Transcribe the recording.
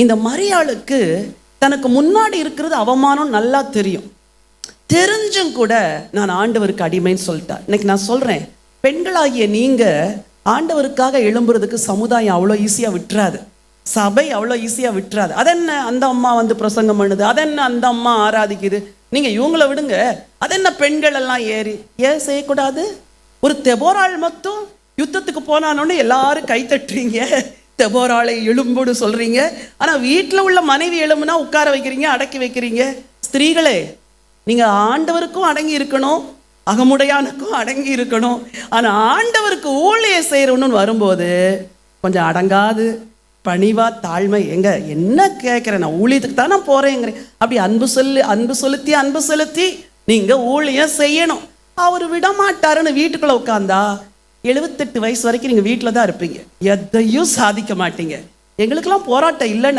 இந்த மரியாளுக்கு தனக்கு முன்னாடி இருக்கிறது அவமானம் நல்லா தெரியும். தெரிஞ்சும் கூட நான் ஆண்டவருக்கு அடிமைன்னு சொல்லிட்டேன். இன்னைக்கு நான் சொல்றேன், பெண்களாகிய நீங்க ஆண்டவருக்காக எழும்புறதுக்கு சமுதாயம் அவ்வளோ ஈஸியாக விட்டுறாது, சபை அவ்வளோ ஈஸியாக விட்டுறாது. அதென்ன அந்த அம்மா வந்து பிரசங்கம் பண்ணுது, அதென்ன அந்த அம்மா ஆராதிக்குது, நீங்கள் இவங்கள விடுங்க, அதென்ன பெண்கள் எல்லாம் ஏன் செய்யக்கூடாது? ஒரு தெபோராள் மட்டும் யுத்தத்துக்கு போனானோன்னு எல்லாரும் கை தட்டுறீங்க, தெபோராளை எழும்புன்னு சொல்றீங்க. ஆனால் வீட்டில் உள்ள மனைவி எழும்புனா உட்கார வைக்கிறீங்க, அடக்கி வைக்கிறீங்க. ஸ்திரீகளே, நீங்கள் ஆண்டவருக்கும் அடங்கி இருக்கணும், அகமுடையானுக்கும் அடங்கி இருக்கணும். ஆனால் ஆண்டவருக்கு ஊழியம் செய்கிறவனு வரும்போது கொஞ்சம் அடங்காது, பணிவா தாழ்மை. என்ன கேட்குறேன், நான் ஊழியத்துக்கு தான் நான் போகிறேங்கிறேன். அப்படி அன்பு செலுத்தி நீங்கள் ஊழியம் செய்யணும். அவர் விடமாட்டாருன்னு வீட்டுக்குள்ளே உட்காந்தா 78 வயசு வரைக்கும் நீங்கள் வீட்டில் தான் இருப்பீங்க, எதையும் சாதிக்க மாட்டீங்க. எங்களுக்கெல்லாம் போராட்டம் இல்லை.